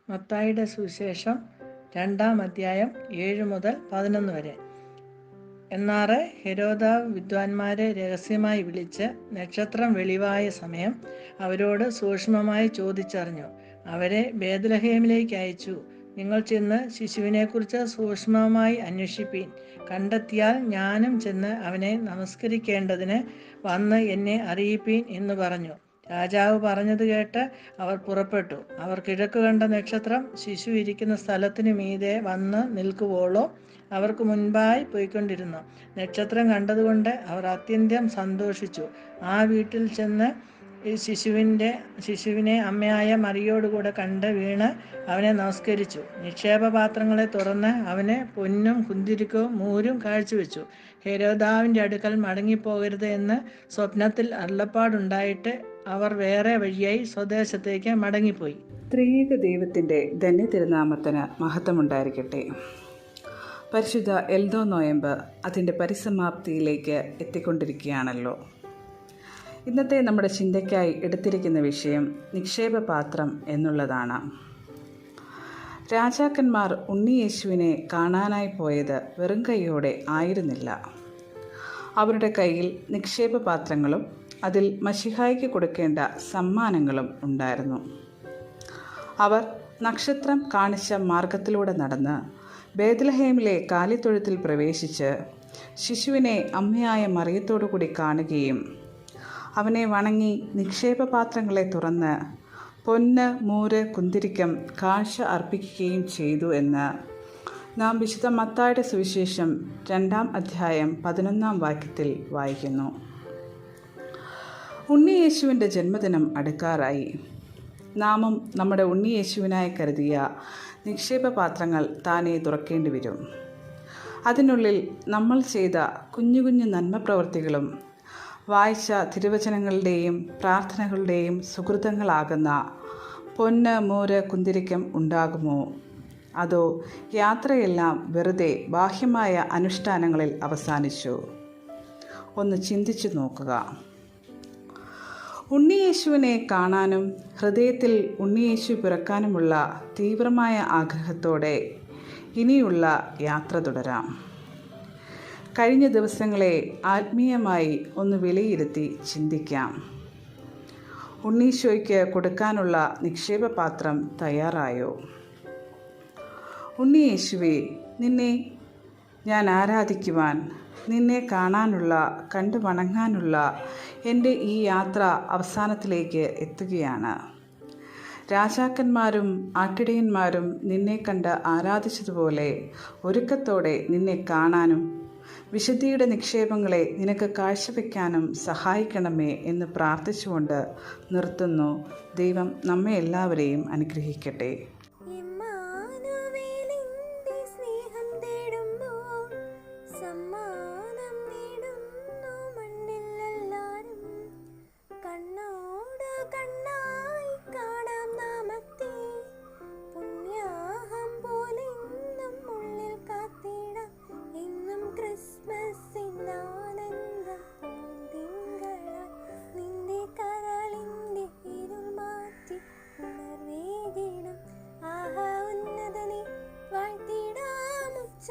മത്തായിയുടെ സുവിശേഷം 2-ാം അധ്യായം 7 മുതൽ 11 വരെ. എന്നാറെ ഹെരോദാവ് വിദ്വാൻമാരെ രഹസ്യമായി വിളിച്ച് നക്ഷത്രം വെളിവായ സമയം അവരോട് സൂക്ഷ്മമായി ചോദിച്ചറിഞ്ഞു. അവരെ ബേത്ലഹേമിലേക്ക് അയച്ചു. നിങ്ങൾ ചെന്ന് ശിശുവിനെക്കുറിച്ച് സൂക്ഷ്മമായി അന്വേഷിപ്പീൻ. കണ്ടെത്തിയാൽ ഞാനും ചെന്ന് അവനെ നമസ്കരിക്കേണ്ടതിന് വന്ന് എന്നെ അറിയിപ്പീൻ എന്ന് പറഞ്ഞു. രാജാവ് പറഞ്ഞത് കേട്ട് അവർ പുറപ്പെട്ടു. അവർ കിഴക്ക് കണ്ട നക്ഷത്രം ശിശു ഇരിക്കുന്ന സ്ഥലത്തിനു മീതെ വന്ന് നിൽക്കുവോളോ അവർക്ക് മുൻപായി പോയിക്കൊണ്ടിരുന്നു. നക്ഷത്രം കണ്ടതുകൊണ്ട് അവർ അത്യന്തം സന്തോഷിച്ചു. ആ വീട്ടിൽ ചെന്ന് ശിശുവിനെ അമ്മയായ മറിയോടുകൂടെ കണ്ട് വീണ് അവനെ നമസ്കരിച്ചു. നിക്ഷേപപാത്രങ്ങളെ തുറന്ന് അവന് പൊന്നും കുന്തിരിക്കവും മൂരും കാഴ്ചവെച്ചു. ഹെരോദാവിൻ്റെ അടുക്കൽ മടങ്ങിപ്പോകരുത് എന്ന് സ്വപ്നത്തിൽ അരുളപ്പാടുണ്ടായിട്ട് അവർ വേറെ വഴിയായി സ്വദേശത്തേക്ക് മടങ്ങിപ്പോയി. ത്രിയേക ദൈവത്തിൻ്റെ ധന്യതിരുനാമത്തിന് മഹത്വമുണ്ടായിരിക്കട്ടെ. പരിശുദ്ധ എൽദോ നോയമ്പ് അതിൻ്റെ പരിസമാപ്തിയിലേക്ക് എത്തിക്കൊണ്ടിരിക്കുകയാണല്ലോ. ഇന്നത്തെ നമ്മുടെ ചിന്തയ്ക്കായി എടുത്തിരിക്കുന്ന വിഷയം നിക്ഷേപപാത്രം എന്നുള്ളതാണ്. രാജാക്കന്മാർ ഉണ്ണിയേശുവിനെ കാണാനായി പോയത് വെറും കൈയോടെ ആയിരുന്നില്ല. അവരുടെ കയ്യിൽ നിക്ഷേപപാത്രങ്ങളും അതിൽ മശിഹായ്ക്ക് കൊടുക്കേണ്ട സമ്മാനങ്ങളും ഉണ്ടായിരുന്നു. അവർ നക്ഷത്രം കാണിച്ച മാർഗത്തിലൂടെ നടന്ന് ബേത്ലഹേമിലെ കാലിത്തൊഴുത്തിൽ പ്രവേശിച്ച് ശിശുവിനെ അമ്മയായ മറിയത്തോടു കൂടി കാണുകയും അവനെ വണങ്ങി നിക്ഷേപപാത്രങ്ങളെ തുറന്ന് പൊന്ന്, മൂര്, കുന്തിരിക്കം കാഴ്ച അർപ്പിക്കുകയും ചെയ്തു എന്ന് നാം വിശുദ്ധ മത്തായിയുടെ സുവിശേഷം 2-ാം അധ്യായം 11-ാം വാക്യത്തിൽ വായിക്കുന്നു. ഉണ്ണിയേശുവിൻ്റെ ജന്മദിനം അടുക്കാറായി. നാമും നമ്മുടെ ഉണ്ണിയേശുവിനായി കരുതിയ നിക്ഷേപപാത്രങ്ങൾ താനെ തുറക്കേണ്ടി വരും. അതിനുള്ളിൽ നമ്മൾ ചെയ്ത കുഞ്ഞു കുഞ്ഞു നന്മ പ്രവൃത്തികളും വായിച്ച തിരുവചനങ്ങളുടെയും പ്രാർത്ഥനകളുടെയും സുഹൃതങ്ങളാകുന്ന പൊന്ന്, മൂര്, കുന്തിരിക്കം ഉണ്ടാകുമോ? അതോ യാത്രയെല്ലാം വെറുതെ ബാഹ്യമായ അനുഷ്ഠാനങ്ങളിൽ അവസാനിച്ചു? ഒന്ന് ചിന്തിച്ചു നോക്കുക. ഉണ്ണിയേശുവിനെ കാണാനും ഹൃദയത്തിൽ ഉണ്ണിയേശു പിറക്കാനുമുള്ള തീവ്രമായ ആഗ്രഹത്തോടെ ഇനിയുള്ള യാത്ര തുടരാം. കഴിഞ്ഞ ദിവസങ്ങളെ ആത്മീയമായി ഒന്ന് വിലയിരുത്തി ചിന്തിക്കാം. ഉണ്ണീശോയ്ക്ക് കൊടുക്കാനുള്ള നിക്ഷേപപാത്രം തയ്യാറായോ? ഉണ്ണിയേശുവേ, നിന്നെ ഞാൻ ആരാധിക്കുവാൻ, നിന്നെ കാണാനുള്ള, കണ്ടു വണങ്ങാനുള്ള എൻ്റെ ഈ യാത്ര അവസാനത്തിലേക്ക് എത്തുകയാണ്. രാജാക്കന്മാരും ആട്ടിടയന്മാരും നിന്നെ കണ്ട് ആരാധിച്ചതുപോലെ ഒരുക്കത്തോടെ നിന്നെ കാണാനും വിശുദ്ധിയുടെ നിക്ഷേപങ്ങളെ നിനക്ക് കാഴ്ചവെക്കാനും സഹായിക്കണമേ എന്ന് പ്രാർത്ഥിച്ചുകൊണ്ട് നിർത്തുന്നു. ദൈവം നമ്മെ എല്ലാവരെയും അനുഗ്രഹിക്കട്ടെ.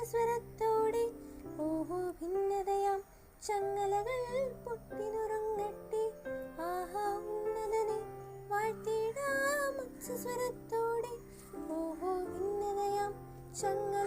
സ്വരത്തോടെ ഓഹോ ഭിന്നതയാം ചങ്ങലകൾ പൊട്ടിനുറങ്ങട്ടെ. ആഹാ ഉന്നതനെ വാഴ്ത്തിടാം ഉച്ചസ്വരത്തോടെ ഓഹോ ഭിന്നതയാം ചങ്ങല